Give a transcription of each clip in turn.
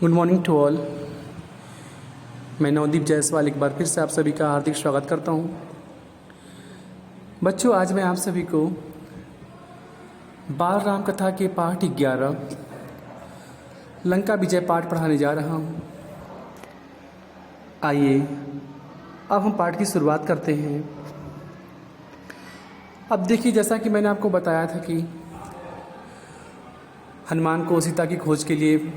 Good morning to all. मैं नवदीप जायसवाल एक बार फिर से आप सभी का हार्दिक स्वागत करता हूँ। बच्चों, आज मैं आप सभी को बाल राम कथा के पाठ 11 लंका विजय पाठ पढ़ाने जा रहा हूँ। आइए अब हम पाठ की शुरुआत करते हैं। अब देखिए, जैसा कि मैंने आपको बताया था कि हनुमान को सीता की खोज के लिए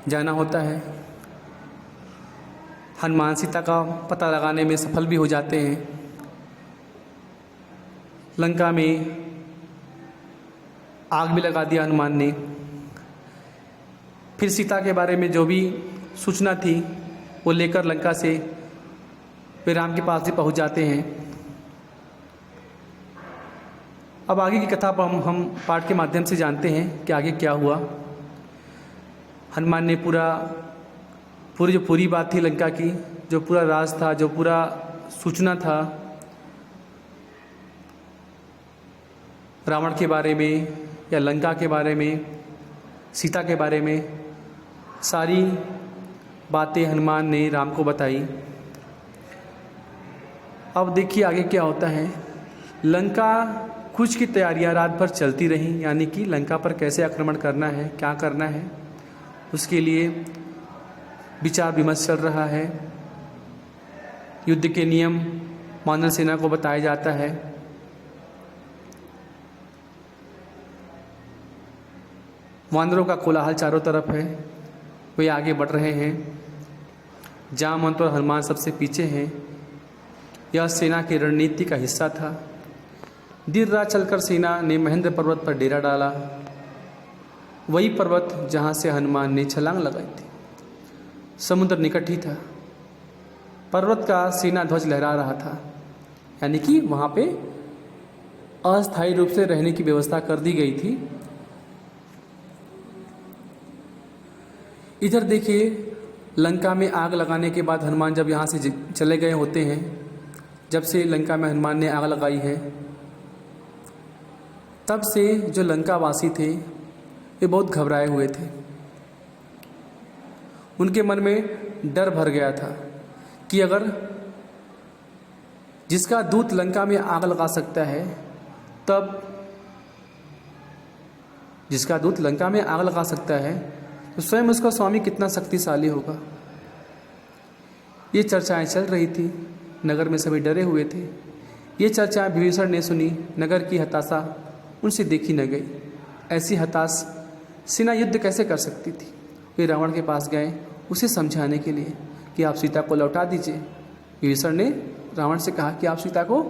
जाना होता है। हनुमान सीता का पता लगाने में सफल भी हो जाते हैं। लंका में आग भी लगा दिया हनुमान ने। फिर सीता के बारे में जो भी सूचना थी वो लेकर लंका से वे राम के पास भी पहुंच जाते हैं। अब आगे की कथा पर हम पाठ के माध्यम से जानते हैं कि आगे क्या हुआ। हनुमान ने पूरी जो पूरी बात थी लंका की, जो पूरा राज था, जो पूरा सूचना था रावण के बारे में या लंका के बारे में, सीता के बारे में, सारी बातें हनुमान ने राम को बताई। अब देखिए आगे क्या होता है। लंका कुछ की तैयारियां रात भर चलती रहीं, यानी कि लंका पर कैसे आक्रमण करना है, क्या करना है, उसके लिए विचार विमर्श चल रहा है। युद्ध के नियम वानर सेना को बताया जाता है। वानरों का कोलाहल चारों तरफ है। वे आगे बढ़ रहे हैं। जामवंत और हनुमान सबसे पीछे हैं। यह सेना की रणनीति का हिस्सा था। देर रात चलकर सेना ने महेंद्र पर्वत पर डेरा डाला, वही पर्वत जहाँ से हनुमान ने छलांग लगाई थी। समुद्र निकट ही था। पर्वत का सेना ध्वज लहरा रहा था, यानी कि वहाँ पे अस्थायी रूप से रहने की व्यवस्था कर दी गई थी। इधर देखिए, लंका में आग लगाने के बाद हनुमान जब यहाँ से चले गए होते हैं, जब से लंका में हनुमान ने आग लगाई है, तब से जो लंका वासी थे वे बहुत घबराए हुए थे। उनके मन में डर भर गया था कि अगर जिसका दूत लंका में आग लगा सकता है, तब जिसका दूत लंका में आग लगा सकता है तो स्वयं उसका स्वामी कितना शक्तिशाली होगा। ये चर्चाएं चल रही थी। नगर में सभी डरे हुए थे। ये चर्चाएं विभीषण ने सुनी। नगर की हताशा उनसे देखी न गई। ऐसी हताश सेना युद्ध कैसे कर सकती थी। वे रावण के पास गए उसे समझाने के लिए कि आप सीता को लौटा दीजिए। विभीषण ने रावण से कहा कि आप सीता को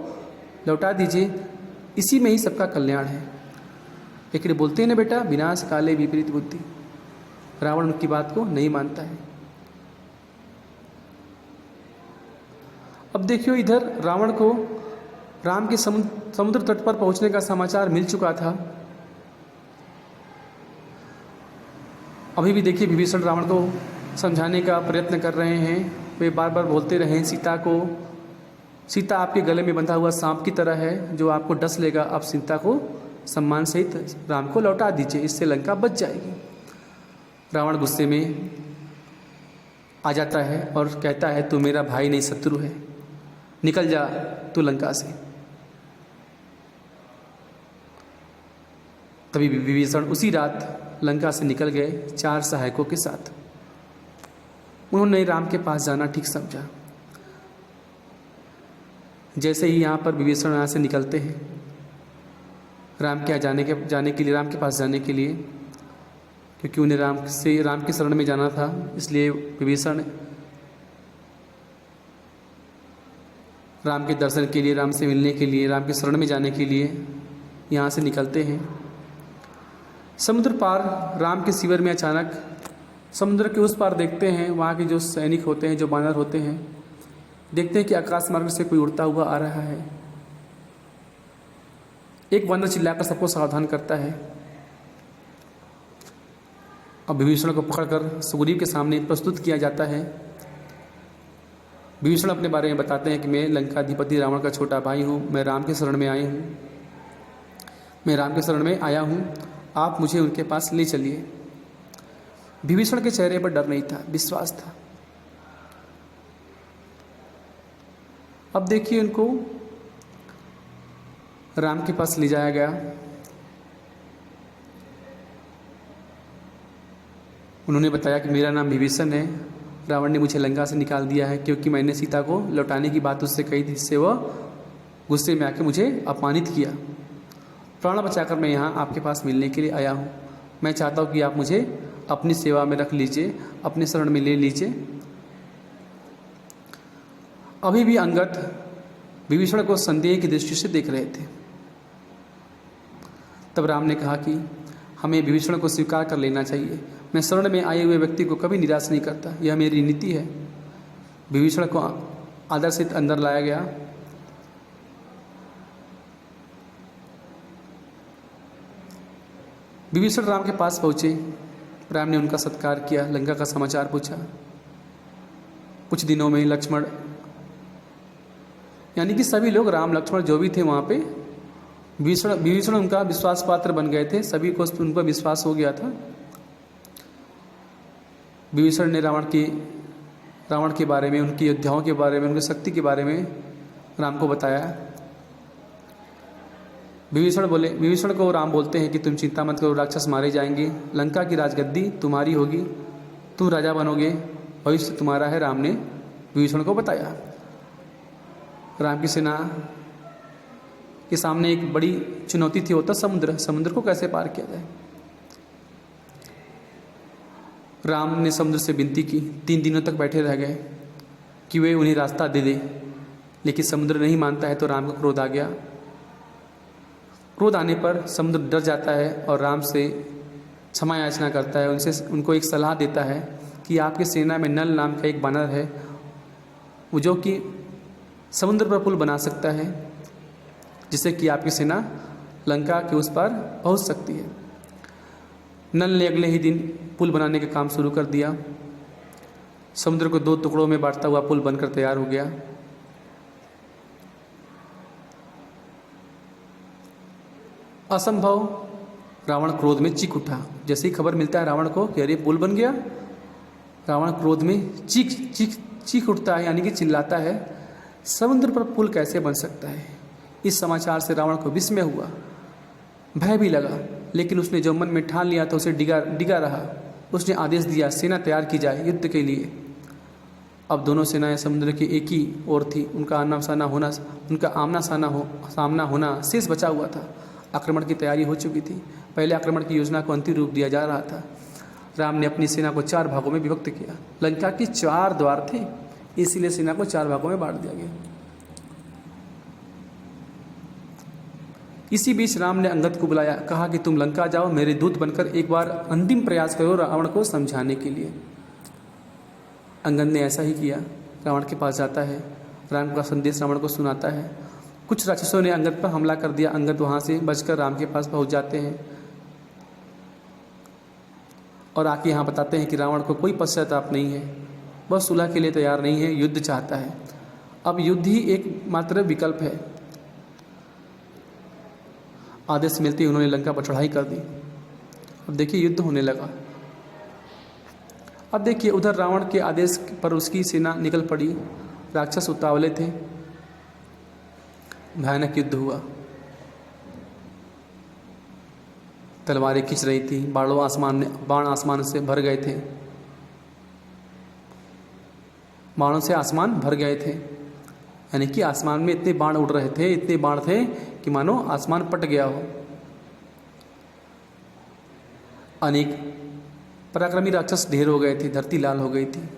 लौटा दीजिए, इसी में ही सबका कल्याण है। लेकिन बोलते हैं ना बेटा, विनाश काले विपरीत बुद्धि। रावण उनकी बात को नहीं मानता है। अब देखियो, इधर रावण को राम के समुद्र तट पर पहुंचने का समाचार मिल चुका था। अभी भी देखिए, विभीषण रावण को समझाने का प्रयत्न कर रहे हैं। वे बार बार बोलते रहे सीता को, सीता आपके गले में बंधा हुआ सांप की तरह है जो आपको डस लेगा। आप सीता को सम्मान सहित राम को लौटा दीजिए, इससे लंका बच जाएगी। रावण गुस्से में आ जाता है और कहता है, तू मेरा भाई नहीं शत्रु है, निकल जा तू लंका से। तभी विभीषण उसी रात लंका से निकल गए 4 सहायकों के साथ। उन्होंने राम के पास जाना ठीक समझा। जैसे ही यहाँ पर विभीषण यहाँ से निकलते हैं राम के जाने के लिए, राम के पास जाने के लिए, क्योंकि उन्हें राम की शरण में जाना था, इसलिए विभीषण राम के दर्शन के लिए, राम से मिलने के लिए, राम की शरण में जाने के लिए यहाँ से निकलते हैं। समुद्र पार राम के शिविर में अचानक समुद्र के उस पार देखते हैं, वहाँ के जो सैनिक होते हैं, जो वानर होते हैं, देखते हैं कि आकाश मार्ग से कोई उड़ता हुआ आ रहा है। एक वानर चिल्लाकर सबको सावधान करता है। अब विभीषण को पकड़कर सुग्रीव के सामने प्रस्तुत किया जाता है। विभीषण अपने बारे में बताते हैं कि मैं लंकाधिपति रावण का छोटा भाई हूँ, मैं राम के शरण में आया हूँ, आप मुझे उनके पास ले चलिए। विभीषण के चेहरे पर डर नहीं था, विश्वास था। अब देखिए, उनको राम के पास ले जाया गया। उन्होंने बताया कि मेरा नाम विभीषण है, रावण ने मुझे लंका से निकाल दिया है क्योंकि मैंने सीता को लौटाने की बात उससे कही थी, जिससे वह गुस्से में आके मुझे अपमानित किया। प्राण बचाकर मैं यहाँ आपके पास मिलने के लिए आया हूँ। मैं चाहता हूँ कि आप मुझे अपनी सेवा में रख लीजिए, अपने शरण में ले लीजिए। अभी भी अंगद विभीषण को संदेह की दृष्टि से देख रहे थे। तब राम ने कहा कि हमें विभीषण को स्वीकार कर लेना चाहिए। मैं शरण में आए हुए व्यक्ति को कभी निराश नहीं करता, यह मेरी नीति है। विभीषण को आदर से अंदर लाया गया। विभीषण राम के पास पहुंचे। राम ने उनका सत्कार किया, लंका का समाचार पूछा। कुछ दिनों में लक्ष्मण, यानी कि सभी लोग, राम लक्ष्मण जो भी थे वहाँ पे, विभीषण उनका विश्वास पात्र बन गए थे। सभी को उन पर विश्वास हो गया था। विभीषण ने रावण के बारे में, उनकी योद्धाओं के बारे में, उनकी शक्ति के बारे में राम को बताया। विभीषण को राम बोलते हैं कि तुम चिंता मत करो, राक्षस मारे जाएंगे, लंका की राजगद्दी तुम्हारी होगी, तुम राजा बनोगे, भविष्य तुम्हारा है। राम ने विभीषण को बताया। राम की सेना के सामने एक बड़ी चुनौती थी, होता समुद्र को कैसे पार किया जाए। राम ने समुद्र से विनती की, 3 दिनों तक बैठे रह गए कि वे उन्हें रास्ता दे दे, लेकिन समुद्र नहीं मानता है। तो राम को क्रोध आ गया। क्रोध आने पर समुद्र डर जाता है और राम से क्षमा याचना करता है। उनको एक सलाह देता है कि आपकी सेना में नल नाम का एक बानर है, वो जो कि समुद्र पर पुल बना सकता है, जिससे कि आपकी सेना लंका के उस पार पहुंच सकती है। नल ने अगले ही दिन पुल बनाने का काम शुरू कर दिया। समुद्र को 2 टुकड़ों में बांटता हुआ पुल बनकर तैयार हो गया। असंभव, रावण क्रोध में चीख उठा। जैसे ही खबर मिलता है रावण को कि अरे पुल बन गया, रावण क्रोध में चीख उठता है, यानी कि चिल्लाता है, समुद्र पर पुल कैसे बन सकता है। इस समाचार से रावण को विस्मय हुआ, भय भी लगा, लेकिन उसने जो मन में ठान लिया था उसे डिगा रहा। उसने आदेश दिया, सेना तैयार की जाए युद्ध के लिए। अब दोनों सेनाएं समुद्र की एक ही ओर थी। उनका आमना सामना होना शेष बचा हुआ था। आक्रमण की तैयारी हो चुकी थी। पहले आक्रमण की योजना को अंतिम रूप दिया जा रहा था। राम ने अपनी सेना को 4 भागों में विभक्त किया। लंका के 4 द्वार थे, इसीलिए सेना को 4 भागों में बांट दिया गया। इसी बीच राम ने अंगद को बुलाया, कहा कि तुम लंका जाओ, मेरे दूत बनकर एक बार अंतिम प्रयास करो रावण को समझाने के लिए। अंगद ने ऐसा ही किया, रावण के पास जाता है, राम का संदेश रावण को सुनाता है। कुछ राक्षसों ने अंगद पर हमला कर दिया। अंगद वहाँ से बचकर राम के पास पहुँच जाते हैं और आके यहाँ बताते हैं कि रावण को कोई पश्चाताप नहीं है, वह सुलह के लिए तैयार नहीं है, युद्ध चाहता है। अब युद्ध ही एकमात्र विकल्प है। आदेश मिलते ही उन्होंने लंका पर चढ़ाई कर दी। अब देखिए युद्ध होने लगा। अब देखिए उधर रावण के आदेश पर उसकी सेना निकल पड़ी। राक्षस उतावले थे। भयानक युद्ध हुआ। तलवारें खींच रही थी, बाण आसमान से भर गए थे, बाणों से आसमान भर गए थे, यानी कि आसमान में इतने बाण उड़ रहे थे, इतने बाण थे कि मानो आसमान पट गया हो। अनेक पराक्रमी राक्षस ढेर हो गए थे, धरती लाल हो गई थी।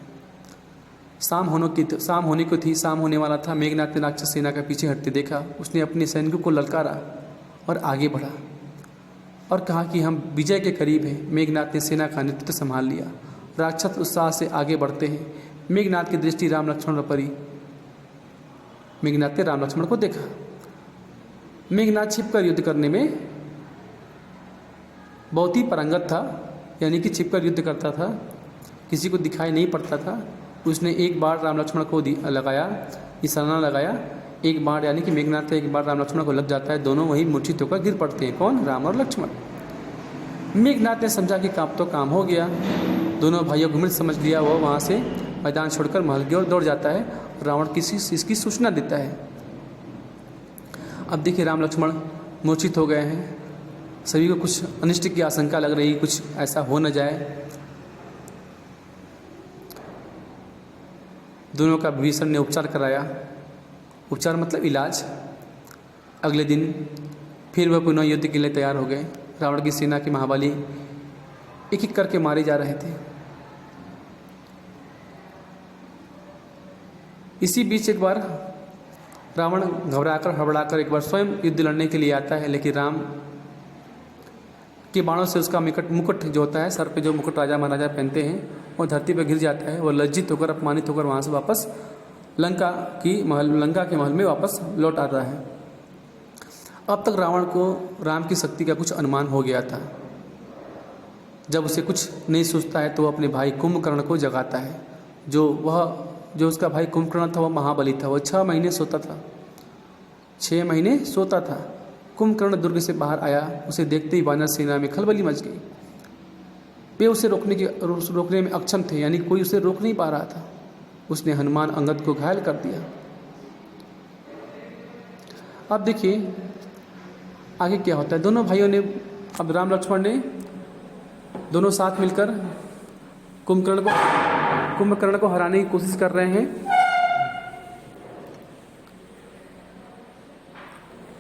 शाम होने वाला था। मेघनाथ ने राक्षस सेना का पीछे हटते देखा। उसने अपने सैनिकों को ललकारा और आगे बढ़ा और कहा कि हम विजय के करीब हैं। मेघनाथ ने सेना का नेतृत्व संभाल लिया। राक्षस उत्साह से आगे बढ़ते हैं। मेघनाथ की दृष्टि राम लक्ष्मण पर पड़ी। मेघनाथ ने राम लक्ष्मण को देखा। मेघनाथ छिपकर युद्ध करने में बहुत ही पारंगत था, यानी कि छिपकर युद्ध करता था, किसी को दिखाई नहीं पड़ता था। उसने एक बार राम लक्ष्मण को लगाया, निशाना लगाया। एक बार यानी कि मेघनाथ का एक बार राम लक्ष्मण को लग जाता है, दोनों वहीं मूर्छित होकर गिर पड़ते हैं। कौन? राम और लक्ष्मण। मेघनाथ ने समझा कि काम तो काम हो गया, दोनों भाइयों को मृत समझ लिया, वो वहाँ से मैदान छोड़कर महल की ओर दौड़ जाता है। रावण किसी चीज़ की सूचना देता है। अब देखिए राम लक्ष्मण मूर्छित हो गए हैं। सभी को कुछ अनिष्ट की आशंका लग रही, कुछ ऐसा हो न जाए। दोनों का विभीषण ने उपचार कराया। उपचार मतलब इलाज। अगले दिन फिर वह पुनः युद्ध के लिए तैयार हो गए। रावण की सेना के महाबली एक एक करके मारे जा रहे थे। इसी बीच एक बार रावण घबराकर हड़बड़ाकर एक बार स्वयं युद्ध लड़ने के लिए आता है, लेकिन राम के बाणों से उसका मुकुट जो होता है, सर पे जो मुकुट राजा महाराजा पहनते हैं, वो धरती पर गिर जाता है। वो लज्जित होकर, अपमानित होकर वहाँ से वापस लंका के महल में वापस लौट आ रहा है। अब तक रावण को राम की शक्ति का कुछ अनुमान हो गया था। जब उसे कुछ नहीं सोचता है तो वो अपने भाई कुंभकर्ण को जगाता है। जो उसका भाई कुंभकर्ण था वह महाबली था। वो 6 महीने सोता था, 6 महीने सोता था। कुंभकर्ण दुर्ग से बाहर आया, उसे देखते ही वानर सेना में खलबली मच गई। वे उसे रोकने में अक्षम थे, यानी कोई उसे रोक नहीं पा रहा था। उसने हनुमान अंगद को घायल कर दिया। अब देखिए आगे क्या होता है। दोनों भाइयों ने, अब राम लक्ष्मण ने दोनों साथ मिलकर कुंभकर्ण को हराने की कोशिश कर रहे हैं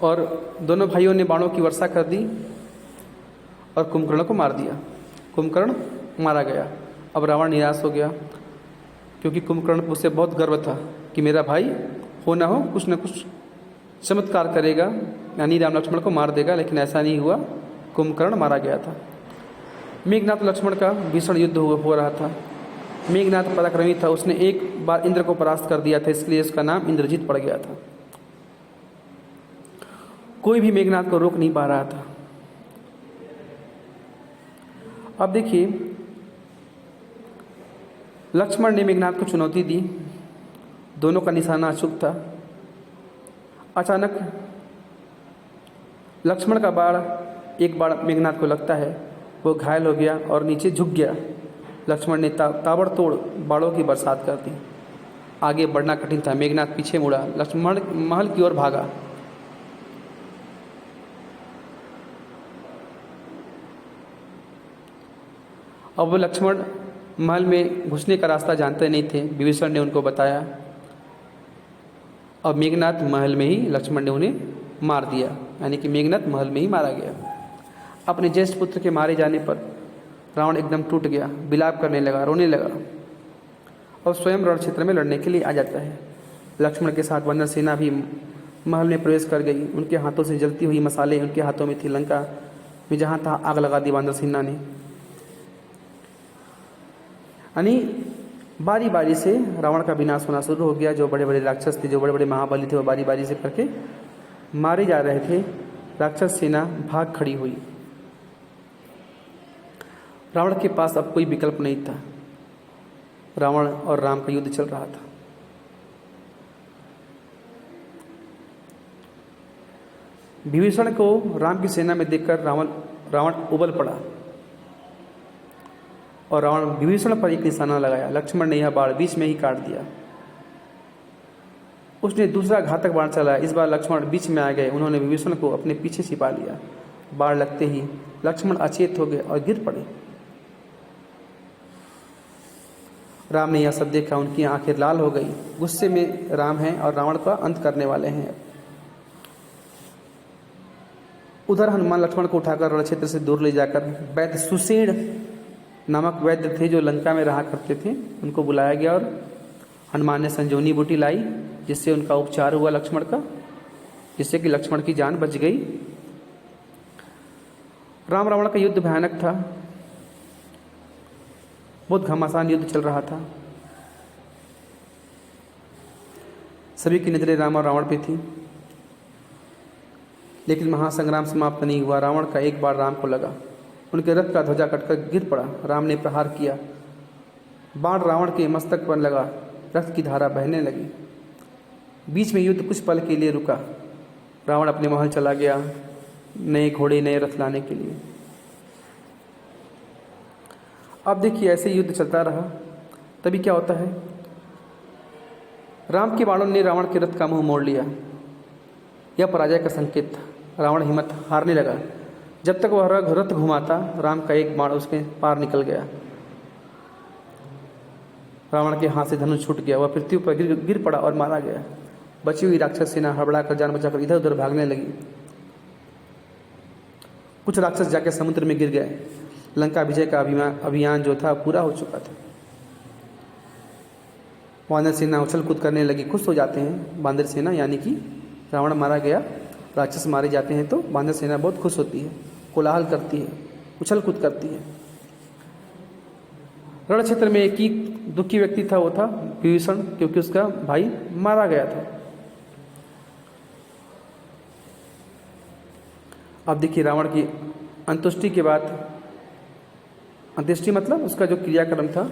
और दोनों भाइयों ने बाणों की वर्षा कर दी और कुंभकर्ण को मार दिया। कुंभकर्ण मारा गया। अब रावण निराश हो गया, क्योंकि कुंभकर्ण को उससे बहुत गर्व था कि मेरा भाई हो ना हो कुछ न कुछ चमत्कार करेगा, यानी राम लक्ष्मण को मार देगा। लेकिन ऐसा नहीं हुआ, कुंभकर्ण मारा गया था। मेघनाथ लक्ष्मण का भीषण युद्ध हो रहा था। मेघनाथ पराक्रमी था, उसने एक बार इंद्र को परास्त कर दिया था, इसलिए उसका नाम इंद्रजीत पड़ गया था। कोई भी मेघनाथ को रोक नहीं पा रहा था। अब देखिए लक्ष्मण ने मेघनाथ को चुनौती दी। दोनों का निशाना अचूक था। अचानक लक्ष्मण का एक बाण मेघनाथ को लगता है, वो घायल हो गया और नीचे झुक गया। लक्ष्मण ने ताबड़तोड़ बाणों की बरसात कर दी। आगे बढ़ना कठिन था। मेघनाथ पीछे मुड़ा, लक्ष्मण महल की ओर भागा। अब वो लक्ष्मण महल में घुसने का रास्ता जानते नहीं थे। विभीषण ने उनको बताया और मेघनाथ महल में ही लक्ष्मण ने उन्हें मार दिया, यानी कि मेघनाथ महल में ही मारा गया। अपने ज्येष्ठ पुत्र के मारे जाने पर रावण एकदम टूट गया, विलाप करने लगा, रोने लगा और स्वयं रण क्षेत्र में लड़ने के लिए आ जाता है। लक्ष्मण के साथ वानर सेना भी महल में प्रवेश कर गई। उनके हाथों से जलती हुई मसाले उनके हाथों में थी। लंका में जहाँ तहाँ आग लगा दी वानर सेना ने। यानी बारी बारी से रावण का विनाश होना शुरू हो गया। जो बड़े बड़े राक्षस थे, जो बड़े बड़े महाबली थे, वो बारी बारी से करके मारे जा रहे थे। राक्षस सेना भाग खड़ी हुई। रावण के पास अब कोई विकल्प नहीं था। रावण और राम का युद्ध चल रहा था। विभीषण को राम की सेना में देखकर रावण उबल पड़ा और रावण विभीषण पर एक निशाना लगाया। लक्ष्मण ने यह बाण बीच में ही काट दिया। उसने दूसरा घातक बाण चलाया। इस बार लक्ष्मण बीच में आ गए। उन्होंने विभीषण को अपने पीछे छिपा लिया। बाण लगते ही लक्ष्मण अचेत हो गए और गिर पड़े। राम ने यह सब देखा, उनकी आंखें लाल हो गई। गुस्से में राम हैं और रावण का अंत करने वाले हैं। उधर हनुमान लक्ष्मण को उठाकर रण क्षेत्र से दूर ले जाकर वैद्य सुषेण नामक वैद्य थे जो लंका में रहा करते थे, उनको बुलाया गया और हनुमान ने संजीवनी बूटी लाई, जिससे उनका उपचार हुआ लक्ष्मण का, जिससे कि लक्ष्मण की जान बच गई। राम रावण का युद्ध भयानक था। बहुत घमासान युद्ध चल रहा था। सभी की नजरें राम और रावण पे थी। लेकिन महासंग्राम समाप्त नहीं हुआ। रावण का एक बार राम को लगा। उनके रथ का ध्वजा कटकर गिर पड़ा। राम ने प्रहार किया। बाण रावण के मस्तक पर लगा। रक्त की धारा बहने लगी। बीच में युद्ध कुछ पल के लिए रुका। रावण अपने महल चला गया नए घोड़े नए रथ लाने के लिए। अब देखिए ऐसे युद्ध चलता रहा। तभी क्या होता है, राम के बाणों ने रावण के रथ का मुंह मोड़ लिया। यह पराजय का संकेत था। रावण हिम्मत हारने लगा। जब तक वह रथ घुमाता, राम का एक बाण उसके पार निकल गया। रावण के हाथ से धनुष छूट गया। वह पृथ्वी पर गिर पड़ा और मारा गया। बची हुई राक्षस सेना हड़बड़ाकर जान बचाकर इधर उधर भागने लगी। कुछ राक्षस जाकर समुद्र में गिर गए। लंका विजय का अभियान जो था पूरा हो चुका था। वानर सेना उछल कूद करने लगी। खुश हो जाते हैं बांदर सेना, यानी कि रावण मारा गया, राक्षस मारे जाते हैं तो बांदर सेना बहुत खुश होती है, कोलाहल करती है, उछल कूद करती है। रण क्षेत्र में एक ही दुखी व्यक्ति था, वो था विभीषण, क्योंकि उसका भाई मारा गया था। अब देखिए रावण की अंत्येष्टि के बाद, अंत्येष्टि मतलब उसका जो क्रियाक्रम था,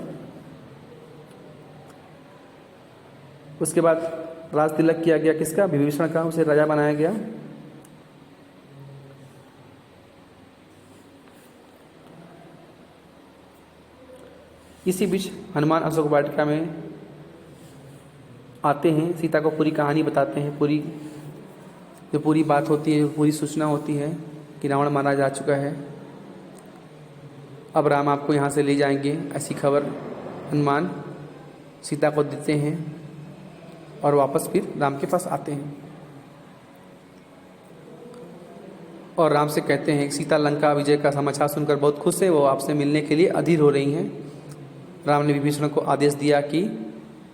उसके बाद राज तिलक किया गया किसका, विभीषण का, उसे राजा बनाया गया। इसी बीच हनुमान अशोक वाटिका में आते हैं, सीता को पूरी कहानी बताते हैं। पूरी बात होती है, पूरी सूचना होती है कि रावण मारा जा चुका है। अब राम आपको यहाँ से ले जाएंगे, ऐसी खबर हनुमान सीता को देते हैं और वापस फिर राम के पास आते हैं और राम से कहते हैं कि सीता लंका विजय का समाचार सुनकर बहुत खुश है, वो आपसे मिलने के लिए अधीर हो रही हैं। राम ने विभीषण को आदेश दिया कि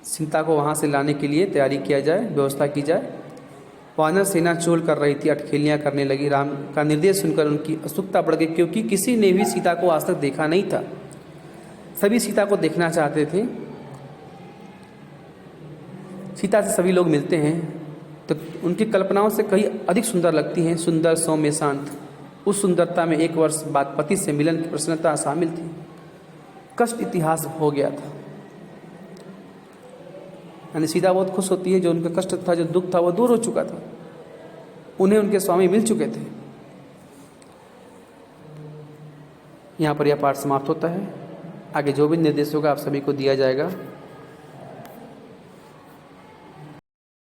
सीता को वहाँ से लाने के लिए तैयारी किया जाए, व्यवस्था की जाए। वानर सेना चोल कर रही थी, अटखेलियाँ करने लगी। राम का निर्देश सुनकर उनकी उत्सुकता बढ़ गई, क्योंकि किसी ने भी सीता को आज तक देखा नहीं था। सभी सीता को देखना चाहते थे। सीता से सभी लोग मिलते हैं तो उनकी कल्पनाओं से कहीं अधिक सुंदर लगती हैं। सुंदर, सौम्य, शांत। उस सुंदरता में एक वर्ष बाद पति से मिलन की प्रसन्नता शामिल थी। कष्ट इतिहास हो गया था, यानी सीता बहुत खुश होती है। जो उनका कष्ट था, जो दुख था, वो दूर हो चुका था। उन्हें उनके स्वामी मिल चुके थे। यहाँ पर यह पाठ समाप्त होता है। आगे जो भी निर्देश होगा आप सभी को दिया जाएगा।